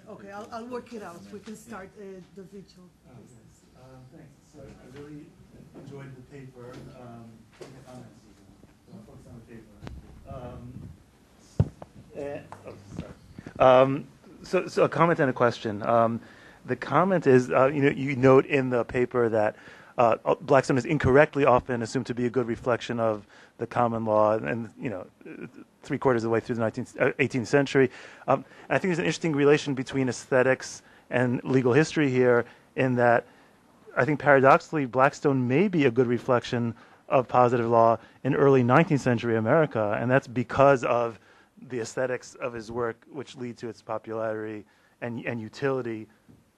Okay, I'll work it out. We can start the virtual. Thanks. So I really enjoyed the paper. The comments. Don't focus on the paper. So a comment and a question. The comment is, you note in the paper that Blackstone is incorrectly often assumed to be a good reflection of the common law, and 3/4 of the way through the 18th century. And I think there's an interesting relation between aesthetics and legal history here, in that I think paradoxically Blackstone may be a good reflection of positive law in early 19th century America, and that's because of the aesthetics of his work, which lead to its popularity and utility,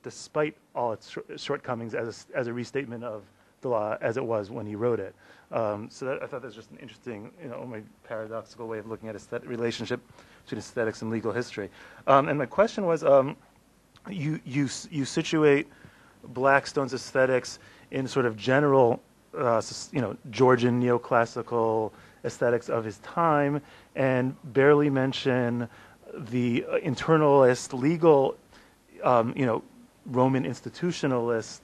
despite all its shortcomings as a restatement of the law as it was when he wrote it. So I thought that was just an interesting, paradoxical way of looking at relationship between aesthetics and legal history. And my question was, you situate Blackstone's aesthetics in sort of general, Georgian neoclassical aesthetics of his time, and barely mention the internalist, legal, Roman institutionalist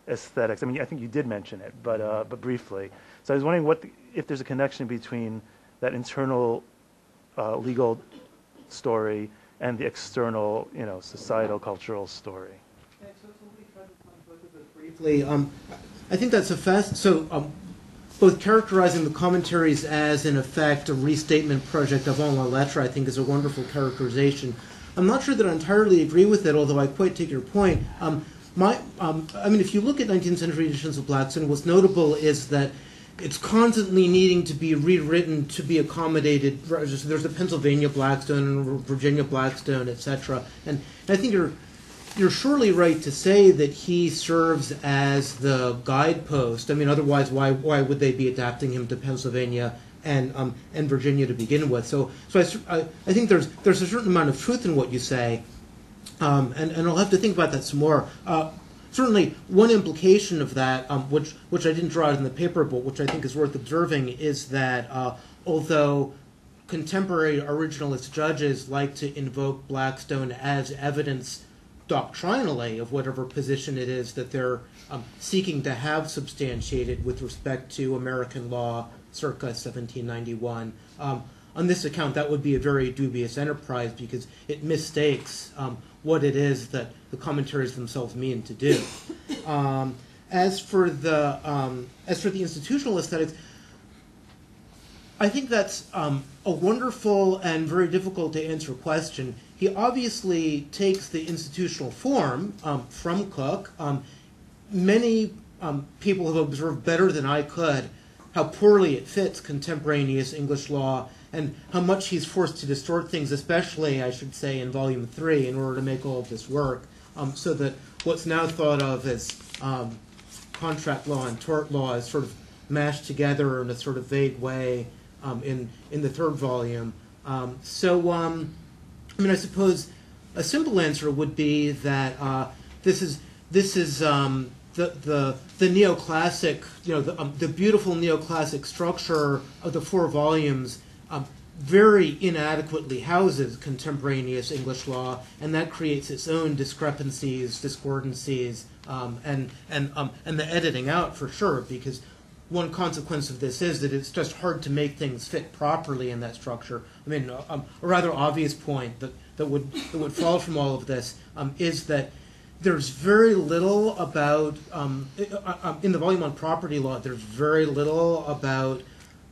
aesthetics. I mean, I think you did mention it, but briefly. So I was wondering if there's a connection between that internal legal story and the external, societal, cultural story. Yeah, so let me try to comment both of those briefly. I think that's both characterizing the commentaries as, in effect, a restatement project avant la lettre, I think, is a wonderful characterization. I'm not sure that I entirely agree with it, although I quite take your point. If you look at 19th century editions of Blackstone, what's notable is that it's constantly needing to be rewritten to be accommodated. There's the Pennsylvania Blackstone and Virginia Blackstone, etc. And I think you're surely right to say that he serves as the guidepost. I mean, otherwise, why would they be adapting him to Pennsylvania and Virginia to begin with? So I think there's a certain amount of truth in what you say, and I'll have to think about that some more. Certainly, one implication of that, which I didn't draw out in the paper, but which I think is worth observing, is that although contemporary originalist judges like to invoke Blackstone as evidence doctrinally of whatever position it is that they're seeking to have substantiated with respect to American law circa 1791. On this account, that would be a very dubious enterprise because it mistakes what it is that the commentaries themselves mean to do. As for the institutional aesthetics, I think that's a wonderful and very difficult to answer question. He obviously takes the institutional form from Cook. Many people have observed better than I could how poorly it fits contemporaneous English law and how much he's forced to distort things, especially, I should say, in Volume 3 in order to make all of this work, so that what's now thought of as contract law and tort law is sort of mashed together in a sort of vague way in the third volume. I suppose a simple answer would be that this is the neoclassic, the beautiful neoclassic structure of the 4 volumes very inadequately houses contemporaneous English law, and that creates its own discrepancies, discordancies, and the editing out for sure, because one consequence of this is that it's just hard to make things fit properly in that structure. I mean, a rather obvious point that would fall from all of this is that there's very little about, in the volume on property law, there's very little about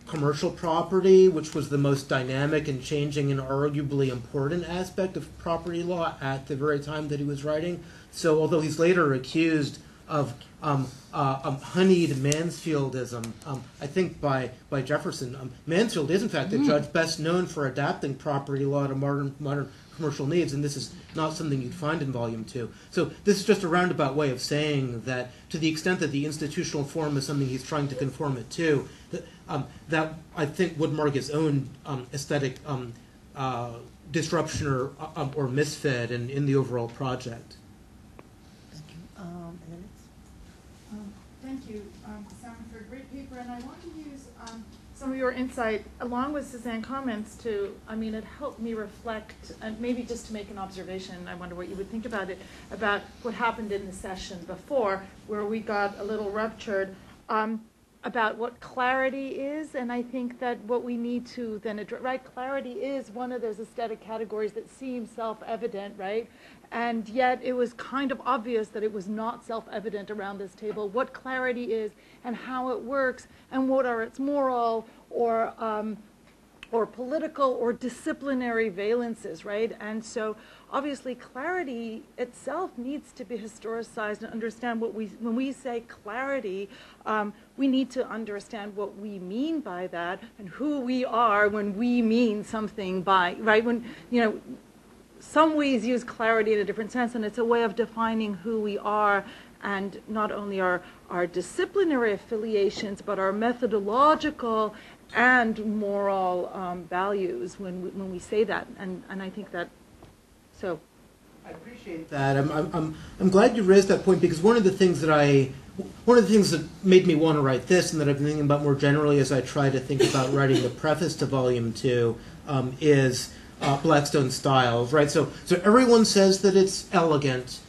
commercial property, which was the most dynamic and changing and arguably important aspect of property law at the very time that he was writing. So although he's later accused of honeyed Mansfieldism, I think by Jefferson, Mansfield is in fact the judge best known for adapting property law to modern commercial needs, and this is not something you'd find in Volume 2. So this is just a roundabout way of saying that to the extent that the institutional form is something he's trying to conform it to, that I think would mark his own aesthetic disruption or misfit in the overall project. Thank you. Thank you, Simon, for a great paper. And I want to use some of your insight, along with Suzanne's comments, to, I mean, it helped me reflect, and maybe just to make an observation, I wonder what you would think about it, about what happened in the session before, where we got a little ruptured, about what clarity is, and I think that what we need to then address, right, clarity is one of those aesthetic categories that seems self-evident, right? And yet it was kind of obvious that it was not self-evident around this table what clarity is and how it works and what are its moral or political or disciplinary valences, right? And so obviously clarity itself needs to be historicized and understand what when we say clarity, we need to understand what we mean by that and who we are when we mean something by, right? When, you know, some ways use clarity in a different sense, and it's a way of defining who we are, and not only our disciplinary affiliations, but our methodological and moral values when we say that. And I think that, so. I appreciate that. I'm glad you raised that point, because one of the things that made me want to write this, and that I've been thinking about more generally as I try to think about writing the preface to Volume 2, is Blackstone style, right? So everyone says that it's elegant,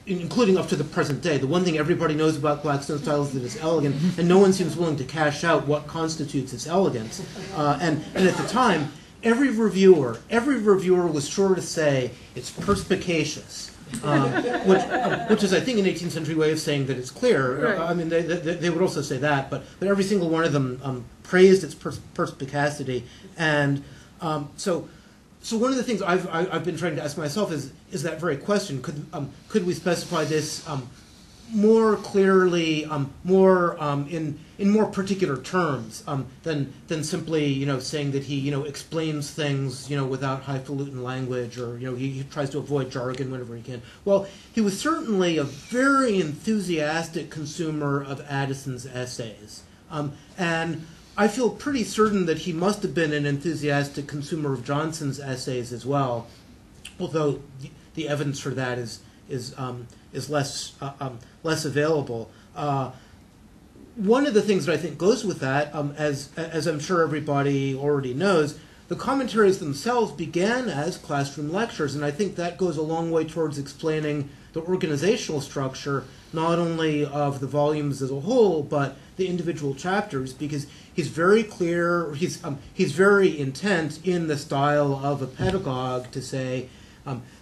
including up to the present day. The one thing everybody knows about Blackstone style is that it's elegant, and no one seems willing to cash out what constitutes its elegance. And at the time, every reviewer was sure to say it's perspicacious, which is, I think, an 18th century way of saying that it's clear. Right. I mean, they would also say that, but every single one of them praised its perspicacity. And so one of the things I've been trying to ask myself is that very question: could we specify this more clearly, more in more particular terms than simply saying that he explains things without highfalutin language, or he tries to avoid jargon whenever he can. Well, he was certainly a very enthusiastic consumer of Addison's essays, and I feel pretty certain that he must have been an enthusiastic consumer of Johnson's essays as well, although the evidence for that is less available. One of the things that I think goes with that, as I'm sure everybody already knows, the commentaries themselves began as classroom lectures, and I think that goes a long way towards explaining the organizational structure, not only of the volumes as a whole, but the individual chapters, because he's very clear, he's very intent in the style of a pedagogue to say,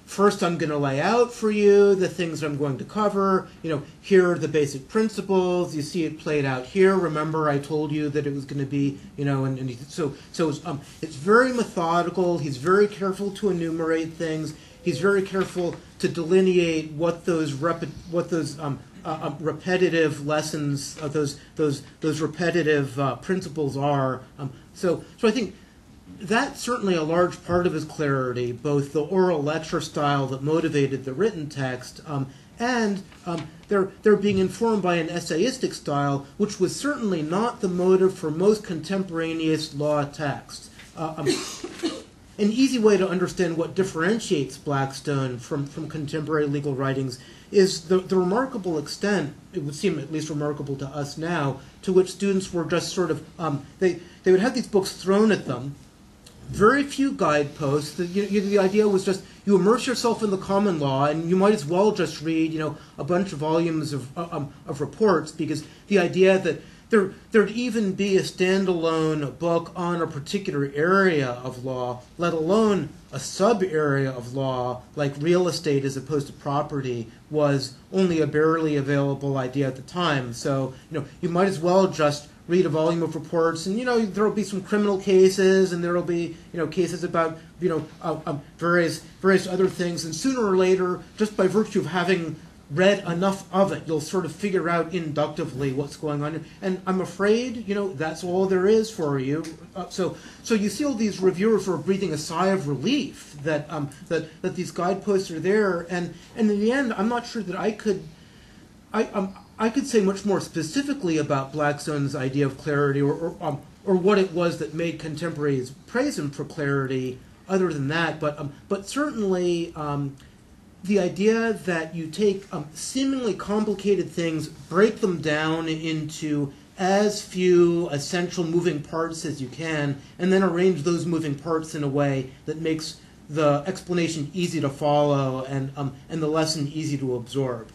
first I'm going to lay out for you the things I'm going to cover. Here are the basic principles. You see it played out here. Remember, I told you that it was going to be, so it's very methodical. He's very careful to enumerate things. He's very careful to delineate what those repetitive lessons, those repetitive principles are. So I think that's certainly a large part of his clarity, both the oral lecture style that motivated the written text, and they're being informed by an essayistic style, which was certainly not the motive for most contemporaneous law texts. An easy way to understand what differentiates Blackstone from contemporary legal writings is the remarkable extent, it would seem at least remarkable to us now, to which students were just sort of, they would have these books thrown at them, very few guideposts. The idea was just you immerse yourself in the common law, and you might as well just read a bunch of volumes of reports, because the idea that there'd even be a standalone book on a particular area of law, let alone a sub-area of law like real estate as opposed to property, was only a barely available idea at the time. So you might as well just read a volume of reports, and there'll be some criminal cases, and there'll be cases about various other things, and sooner or later, just by virtue of having read enough of it, you'll sort of figure out inductively what's going on. And I'm afraid, that's all there is for you. So you see all these reviewers who are breathing a sigh of relief that these guideposts are there. And in the end, I'm not sure that I could say much more specifically about Blackstone's idea of clarity, or what it was that made contemporaries praise him for clarity. Other than that, but certainly. The idea that you take seemingly complicated things, break them down into as few essential moving parts as you can, and then arrange those moving parts in a way that makes the explanation easy to follow and the lesson easy to absorb.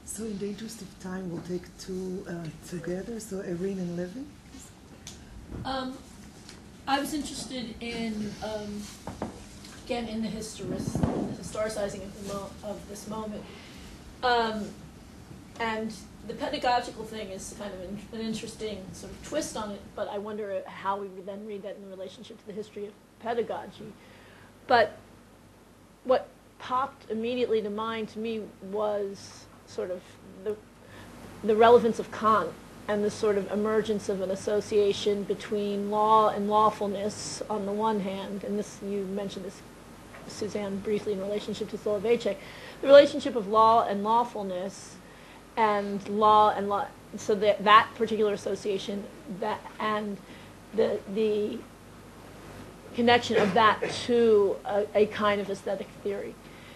So in the interest of time, we'll take two together. So Erin and Levin. I was interested in, again, in the historicizing of this moment. And the pedagogical thing is kind of an interesting sort of twist on it, but I wonder how we would then read that in relationship to the history of pedagogy. But what popped immediately to mind to me was sort of the relevance of Kant and the sort of emergence of an association between law and lawfulness on the one hand, and this, you mentioned this, Suzanne, briefly in relationship to Soloveitchik, the relationship of law and lawfulness and law, so that particular association, that and the connection of that to a kind of aesthetic theory.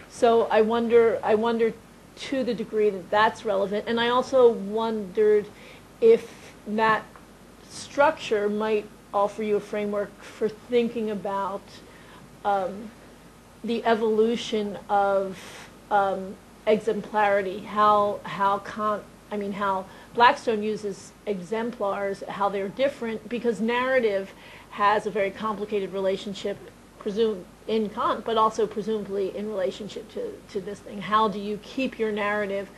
So I wonder to the degree that that's relevant, and I also wondered if that structure might offer you a framework for thinking about the evolution of exemplarity, how Blackstone uses exemplars, how they're different, because narrative has a very complicated relationship, presumed in Kant, but also presumably in relationship to this thing. How do you keep your narrative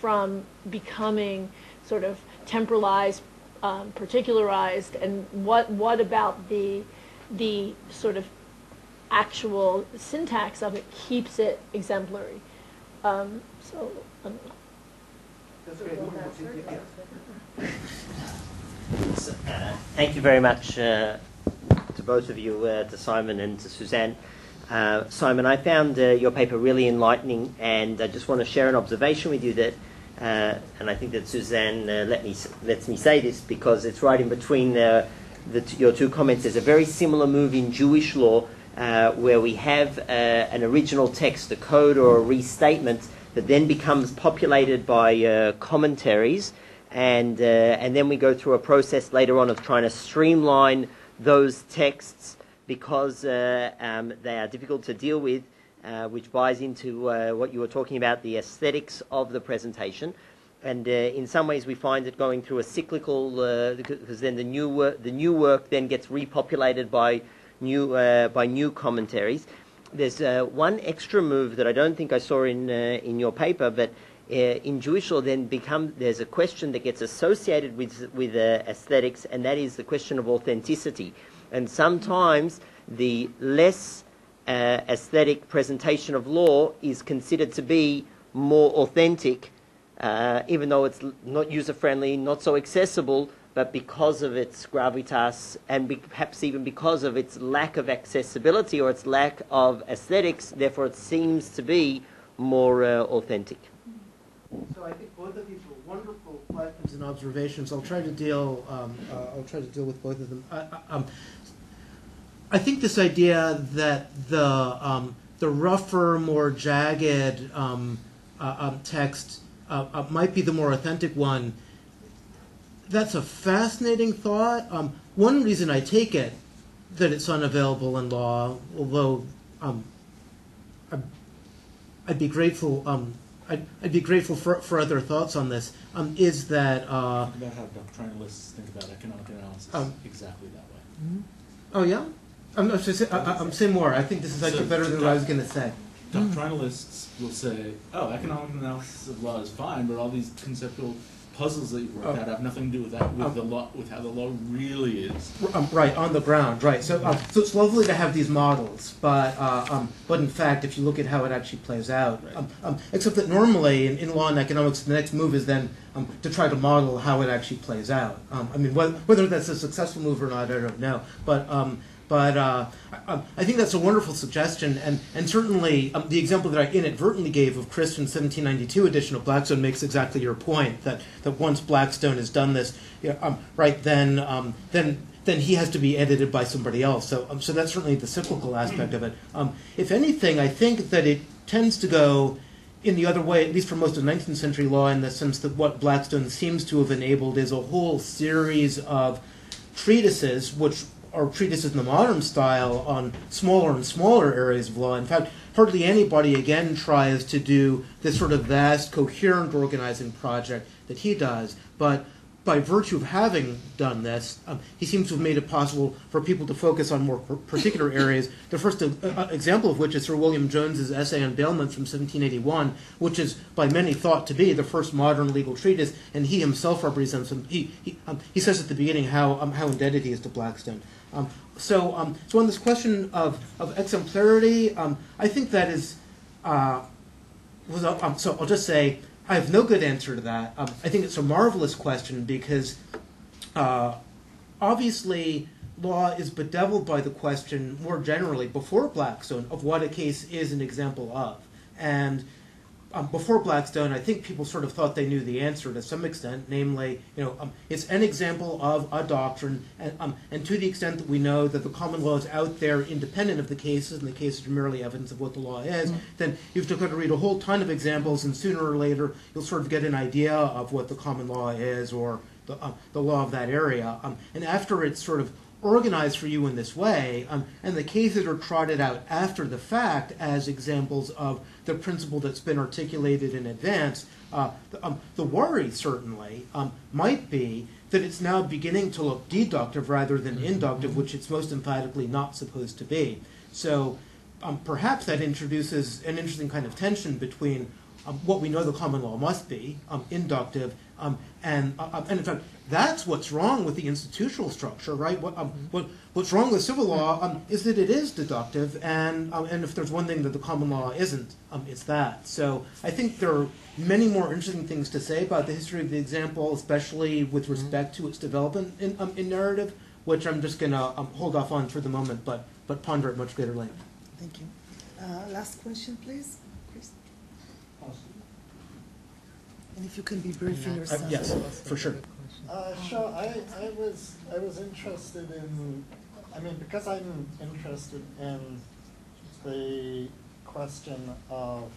from becoming sort of temporalized, particularized, and what about the sort of actual syntax of it keeps it exemplary? Thank you very much to both of you, to Simon and to Suzanne. Simon, I found your paper really enlightening, and I just want to share an observation with you that, and I think that Suzanne lets me say this because it's right in between your two comments. There's a very similar move in Jewish law where we have an original text, a code or a restatement, that then becomes populated by commentaries, and then we go through a process later on of trying to streamline those texts because they are difficult to deal with, which buys into what you were talking about, the aesthetics of the presentation. And in some ways we find it going through a cyclical, because then the new work then gets repopulated by new commentaries. There's one extra move that I don't think I saw in your paper, but in Jewish law then there's a question that gets associated with aesthetics, and that is the question of authenticity. And sometimes the less aesthetic presentation of law is considered to be more authentic, even though it's not user-friendly, not so accessible, but because of its gravitas and perhaps even because of its lack of accessibility or its lack of aesthetics, therefore it seems to be more authentic. So I think both of these were wonderful questions and observations. I'll try to deal with both of them. I think this idea that the rougher, more jagged text might be the more authentic one. That's a fascinating thought. One reason I take it that it's unavailable in law, although I'd be grateful. I'd be grateful for other thoughts on this. Is that think about how doctrinalists think about economic analysis exactly that way. Mm-hmm. Oh yeah, I'm saying more. I think this is actually better than what I was going to say. Doctrinalists will say, "Oh, economic analysis of law is fine, but all these conceptual puzzles that you've worked out have nothing to do with that, with the law, with how the law really is." Right, on the ground, right. So it's lovely to have these models, but in fact, if you look at how it actually plays out, right. Except that normally in law and economics, the next move is then to try to model how it actually plays out. I mean, whether that's a successful move or not, I don't know. But I think that's a wonderful suggestion, and certainly the example that I inadvertently gave of Christian's 1792 edition of Blackstone makes exactly your point, that once Blackstone has done this, right, then he has to be edited by somebody else. So that's certainly the cyclical aspect of it. If anything, I think that it tends to go in the other way, at least for most of 19th century law, in the sense that what Blackstone seems to have enabled is a whole series of treatises, which are treatises in the modern style on smaller and smaller areas of law. In fact, hardly anybody, again, tries to do this sort of vast, coherent organizing project that he does. But by virtue of having done this, he seems to have made it possible for people to focus on more particular areas. The first example of which is Sir William Jones's essay on bailment from 1781, which is by many thought to be the first modern legal treatise, and he himself represents him. He says at the beginning how indebted he is to Blackstone. So on this question of exemplarity, I think that is. So I'll just say, I have no good answer to that. I think it's a marvelous question because obviously law is bedeviled by the question more generally before Blackstone of what a case is an example of. And before Blackstone, I think people sort of thought they knew the answer to some extent, namely, it's an example of a doctrine, and to the extent that we know that the common law is out there independent of the cases, and the cases are merely evidence of what the law is, then you've got to read a whole ton of examples, and sooner or later you'll sort of get an idea of what the common law is or the law of that area. And after it's sort of organized for you in this way, and the cases are trotted out after the fact as examples of the principle that's been articulated in advance, the worry certainly might be that it's now beginning to look deductive rather than inductive, which it's most emphatically not supposed to be. So perhaps that introduces an interesting kind of tension between what we know the common law must be, inductive, and in fact, that's what's wrong with the institutional structure, right? What's wrong with civil law is that it is deductive, and if there's one thing that the common law isn't, it's that. So I think there are many more interesting things to say about the history of the example, especially with respect to its development in narrative, which I'm just going to hold off on for the moment, but ponder at much greater length. Thank you. Last question, please. Chris. And if you can be brief in yourself. Yes, for sure. Sure. I was interested in, because I'm interested in the question of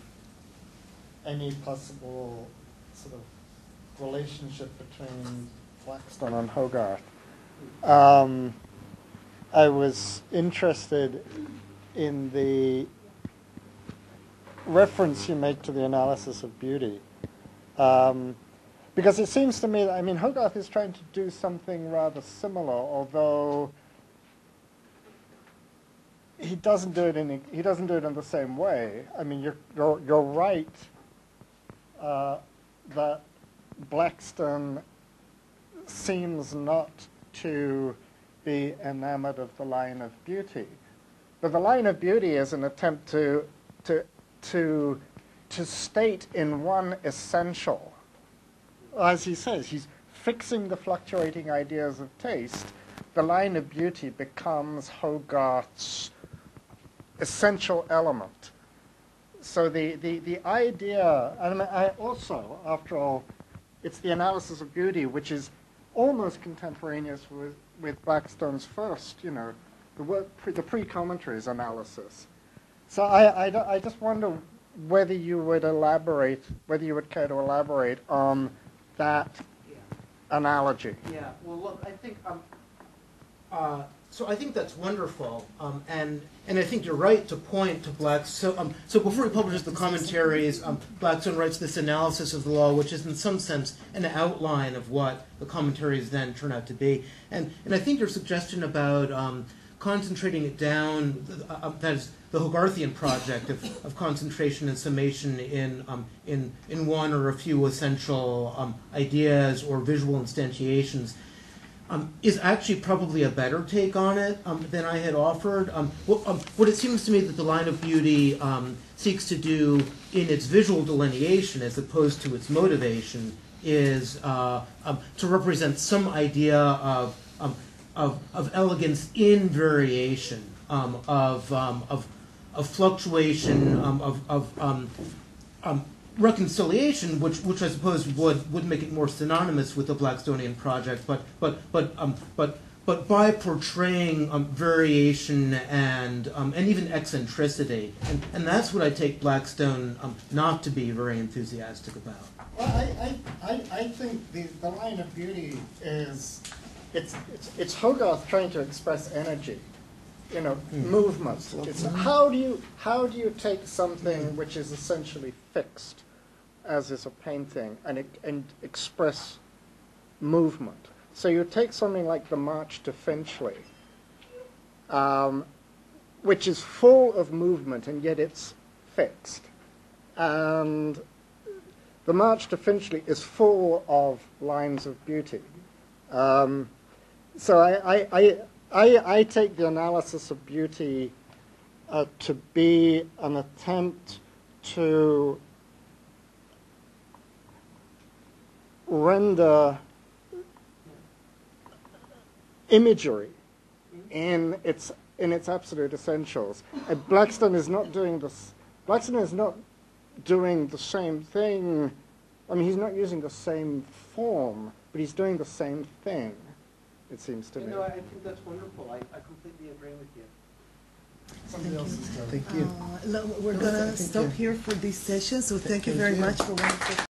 any possible sort of relationship between Blackstone and Hogarth. I was interested in the reference you make to the analysis of beauty. Because it seems to me that, Hogarth is trying to do something rather similar, although he doesn't do it in the same way. You're right that Blackstone seems not to be enamored of the line of beauty, but the line of beauty is an attempt to state in one essential. As he says, he's fixing the fluctuating ideas of taste. The line of beauty becomes Hogarth's essential element. So the idea, and I also, after all, it's the analysis of beauty, which is almost contemporaneous with Blackstone's first, the pre-commentaries analysis. So I just wonder whether you would care to elaborate on that analogy. Yeah. Well, look, I think so. I think that's wonderful, and I think you're right to point to Blackstone. So before he publishes the commentaries, Blackstone writes this analysis of the law, which is in some sense an outline of what the commentaries then turn out to be. And I think your suggestion about concentrating it down, that is the Hogarthian project of concentration and summation in one or a few essential ideas or visual instantiations, is actually probably a better take on it than I had offered. What it seems to me that the line of beauty seeks to do in its visual delineation as opposed to its motivation is to represent some idea of elegance in variation, of fluctuation, of reconciliation, which I suppose would make it more synonymous with the Blackstonian project, but but by portraying variation and even eccentricity, and that's what I take Blackstone not to be very enthusiastic about. Well, I think the line of beauty is it's Hogarth trying to express energy, movement. It's how do you take something which is essentially fixed, as is a painting, and express movement. So you take something like the March to Finchley, which is full of movement and yet it's fixed, and the March to Finchley is full of lines of beauty. So I take the analysis of beauty to be an attempt to render imagery in its absolute essentials. Blackstone is not doing this. Blackstone is not doing the same thing. I mean, he's not using the same form, but he's doing the same thing, it seems to me. I think that's wonderful. I completely agree with you. Something else is going. Thank you. We're going to stop here for this session, so thank you very much for wonderful